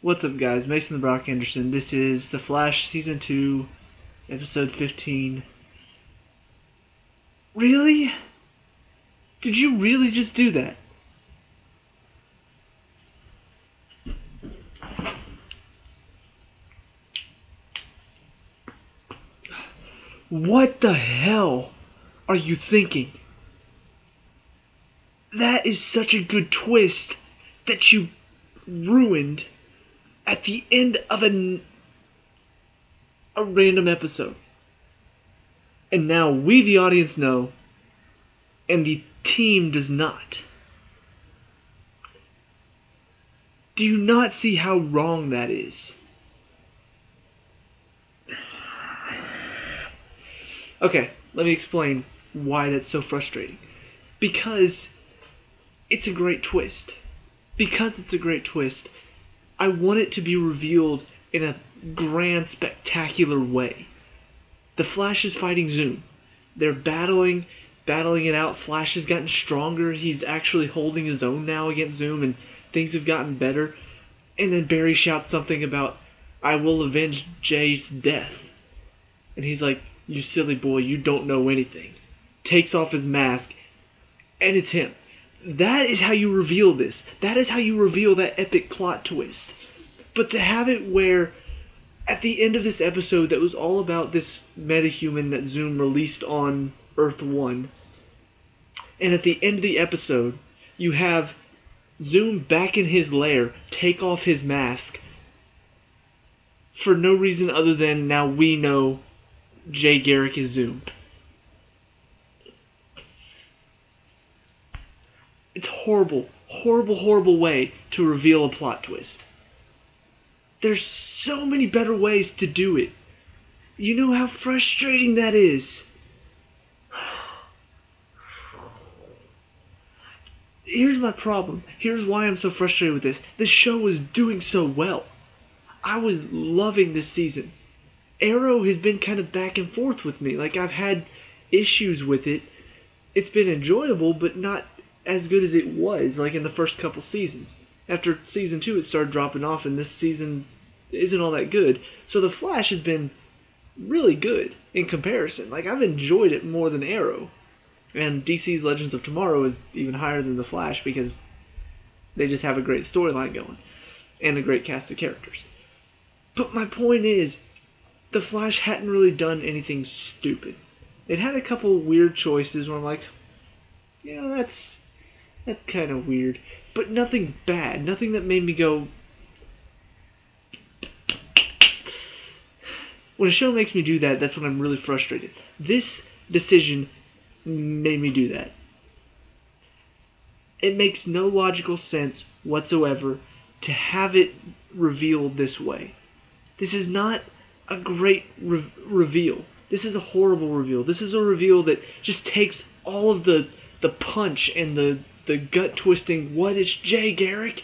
What's up, guys? Mason the Brock Henderson. This is The Flash Season 2, Episode 15. Really? Did you really just do that? What the hell are you thinking? That is such a good twist that you ruined at the end of a random episode. And now we, the audience, know, and the team does not. Do you not see how wrong that is? Okay, let me explain why that's so frustrating. Because it's a great twist. Because it's a great twist, I want it to be revealed in a grand, spectacular way. The Flash is fighting Zoom. They're battling it out. Flash has gotten stronger. He's actually holding his own now against Zoom, and things have gotten better. And then Barry shouts something about, "I will avenge Jay's death." And he's like, "You silly boy, you don't know anything." Takes off his mask, and it's him. That is how you reveal this. That is how you reveal that epic plot twist. But to have it where, at the end of this episode that was all about this metahuman that Zoom released on Earth 1, and at the end of the episode, you have Zoom back in his lair, take off his mask, for no reason other than now we know Jay Garrick is Zoom. It's horrible, horrible, horrible way to reveal a plot twist. There's so many better ways to do it. You know how frustrating that is. Here's my problem. Here's why I'm so frustrated with this. This show was doing so well. I was loving this season. Arrow has been kind of back and forth with me. Like, I've had issues with it. It's been enjoyable, but not as good as it was, like in the first couple seasons. After season 2, it started dropping off, and this season isn't all that good. So The Flash has been really good in comparison. Like, I've enjoyed it more than Arrow. And DC's Legends of Tomorrow is even higher than The Flash because they just have a great storyline going and a great cast of characters. But my point is, The Flash hadn't really done anything stupid. It had a couple weird choices where I'm like, that's kind of weird. But nothing bad. Nothing that made me go... When a show makes me do that, that's when I'm really frustrated. This decision made me do that. It makes no logical sense whatsoever to have it revealed this way. This is not a great reveal. This is a horrible reveal. This is a reveal that just takes all of the punch and the gut twisting, what is Jay Garrick?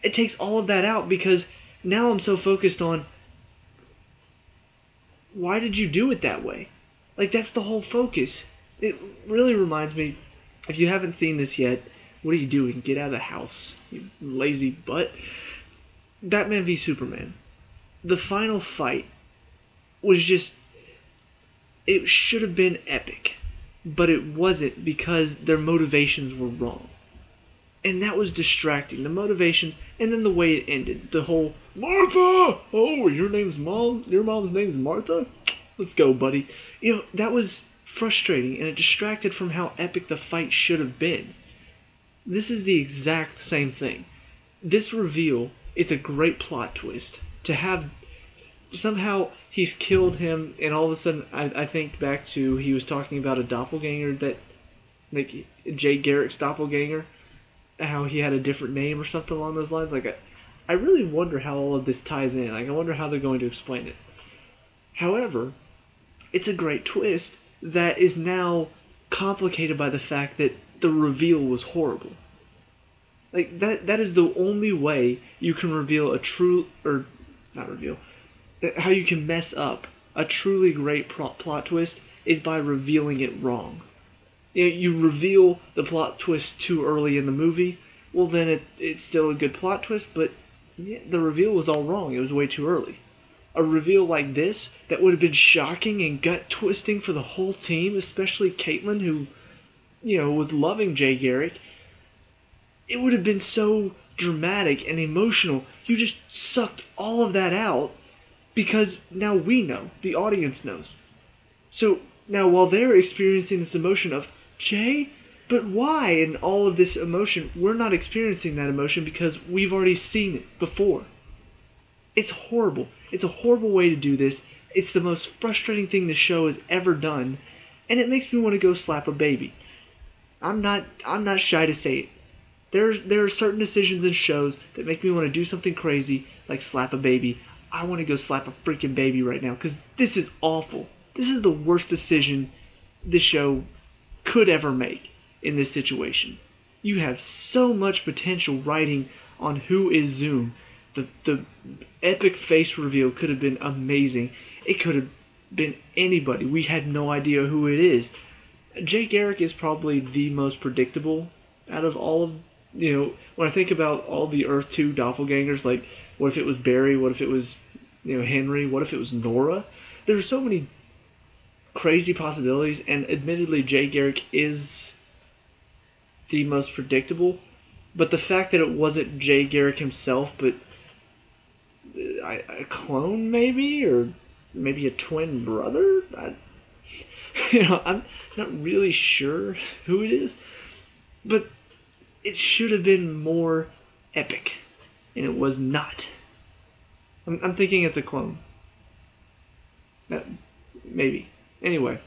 It takes all of that out because now I'm so focused on, why did you do it that way? Like, that's the whole focus. It really reminds me, if you haven't seen this yet, what are you doing? Get out of the house, you lazy butt. Batman v Superman. The final fight was just, it should have been epic, but it wasn't because their motivations were wrong. And that was distracting. The motivation, and then the way it ended. The whole, "Martha! Oh, your mom's name's Martha? Let's go, buddy." That was frustrating, and it distracted from how epic the fight should have been. This is the exact same thing. This reveal is a great plot twist. To have, somehow he's killed him, and all of a sudden I think back to, he was talking about a doppelganger that, like, Jay Garrick's doppelganger, how he had a different name or something along those lines. Like, I really wonder how all of this ties in. Like, I wonder how they're going to explain it. However, it's a great twist that is now complicated by the fact that the reveal was horrible. Like, that is the only way you can reveal a true, or not reveal, how you can mess up a truly great plot twist is by revealing it wrong. You reveal the plot twist too early in the movie, well then it's still a good plot twist, but Yeah, the reveal was all wrong. It was way too early. A reveal like this that would have been shocking and gut twisting for the whole team, especially Caitlyn, who was loving Jay Garrick. It would have been so dramatic and emotional. You just sucked all of that out because now we know, the audience knows. So now while they're experiencing this emotion of Jay, but why? And all of this emotion, we're not experiencing that emotion because we've already seen it before. It's horrible. It's a horrible way to do this. It's the most frustrating thing the show has ever done, and it makes me want to go slap a baby. I'm not shy to say it. There are certain decisions in shows that make me want to do something crazy, like slap a baby. I want to go slap a freaking baby right now, because this is awful. This is the worst decision this show could ever make in this situation. You have so much potential writing on who is Zoom. The epic face reveal could have been amazing. It could have been anybody. We had no idea who it is. Jay Garrick is probably the most predictable out of all of, when I think about all the Earth 2 doppelgangers, like, what if it was Barry? What if it was, Henry? What if it was Nora? There are so many crazy possibilities, and admittedly, Jay Garrick is the most predictable. But the fact that it wasn't Jay Garrick himself, but a clone maybe, or maybe a twin brother, I'm not really sure who it is, but it should have been more epic, and it was not. I'm thinking it's a clone. Maybe. Anyway,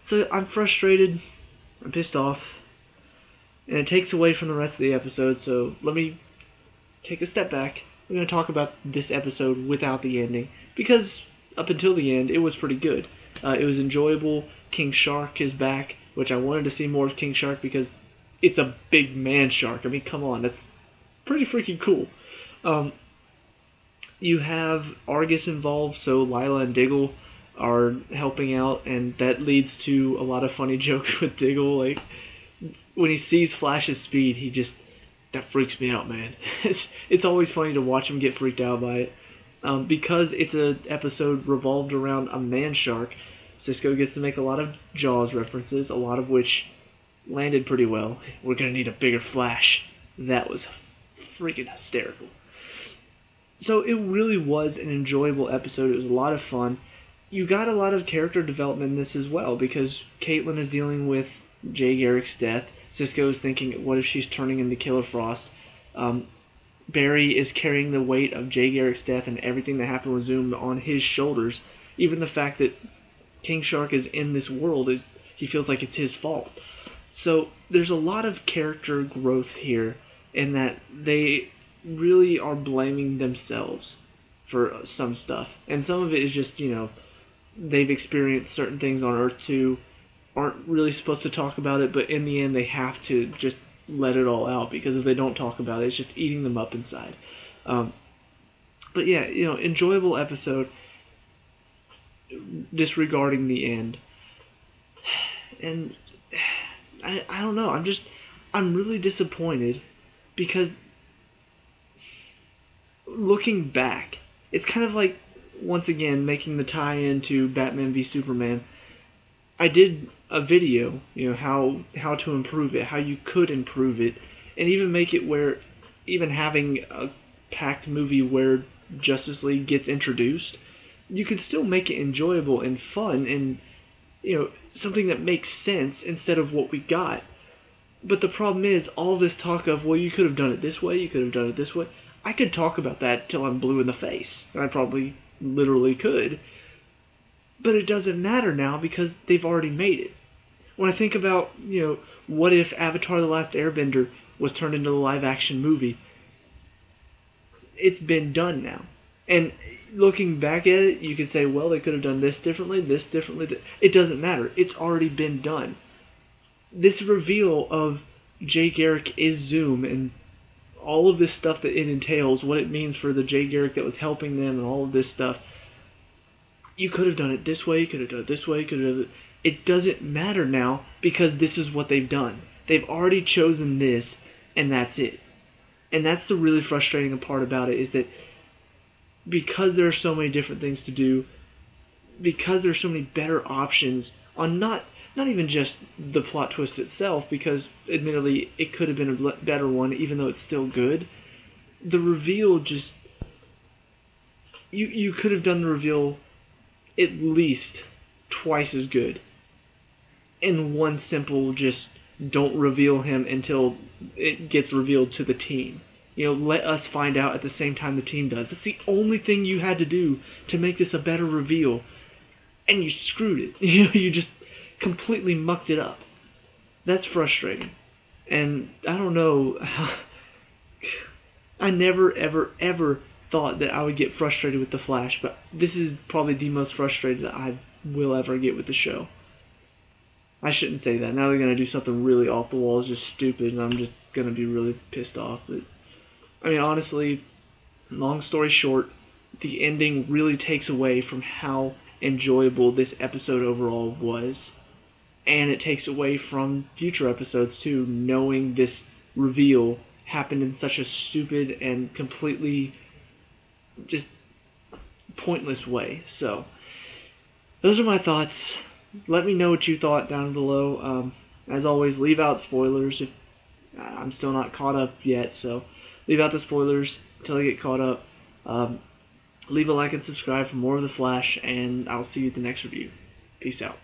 so I'm frustrated, I'm pissed off, and it takes away from the rest of the episode, so let me take a step back. We're going to talk about this episode without the ending, because up until the end, it was pretty good. It was enjoyable. King Shark is back, which I wanted to see more of King Shark because it's a big man shark. I mean, come on, that's pretty freaking cool. You have A.R.G.U.S involved, so Lila and Diggle are helping out, and that leads to a lot of funny jokes with Diggle. Like, when he sees Flash's speed, that freaks me out, man. It's always funny to watch him get freaked out by it. Because it's an episode revolved around a man shark, Cisco gets to make a lot of Jaws references, a lot of which landed pretty well. We're gonna need a bigger Flash. That was freaking hysterical. So it really was an enjoyable episode. It was a lot of fun. You got a lot of character development in this as well, because Caitlyn is dealing with Jay Garrick's death. Cisco is thinking, what if she's turning into Killer Frost? Barry is carrying the weight of Jay Garrick's death and everything that happened with Zoom on his shoulders. Even the fact that King Shark is in this world, he feels like it's his fault. So there's a lot of character growth here in that they really are blaming themselves for some stuff. And some of it is just, they've experienced certain things on Earth 2, aren't really supposed to talk about it, but in the end they have to just let it all out, because if they don't talk about it, it's just eating them up inside. But yeah, enjoyable episode, disregarding the end. And I don't know, I'm really disappointed, because looking back, it's kind of like, once again, making the tie-in to Batman v Superman. I did a video, how to improve it, how you could improve it, and even make it where, even having a packed movie where Justice League gets introduced, you could still make it enjoyable and fun and, something that makes sense instead of what we got. But the problem is, all this talk of, well, you could have done it this way, you could have done it this way, I could talk about that till I'm blue in the face, and I probably literally could. But it doesn't matter now because they've already made it. When I think about, what if Avatar: The Last Airbender was turned into a live-action movie? It's been done now. And looking back at it, you could say, well, they could have done this differently. It doesn't matter. It's already been done. This reveal of Jay Garrick is Zoom and all of this stuff that it entails, what it means for the Jay Garrick that was helping them and all of this stuff, you could have done it this way, you could have done it this way, it doesn't matter now because this is what they've done. They've already chosen this, and that's it. And that's the really frustrating part about it, is that because there are so many different things to do, because there's so many better options on not even just the plot twist itself, because admittedly it could have been a better one even though it's still good. The reveal just, you could have done the reveal at least twice as good in one simple just don't reveal him until it gets revealed to the team. Let us find out at the same time the team does. That's the only thing you had to do to make this a better reveal, and you screwed it. You just completely mucked it up. That's frustrating. And I don't know. I never, ever, ever thought that I would get frustrated with The Flash, but this is probably the most frustrated that I will ever get with the show. I shouldn't say that. Now they're going to do something really off the wall, just stupid, and I'm just going to be really pissed off. But I mean, honestly, long story short, the ending really takes away from how enjoyable this episode overall was. And it takes away from future episodes too, knowing this reveal happened in such a stupid and completely just pointless way. So, those are my thoughts. Let me know what you thought down below. As always, leave out spoilers if I'm still not caught up yet, so leave out the spoilers until I get caught up. Leave a like and subscribe for more of The Flash, and I'll see you at the next review. Peace out.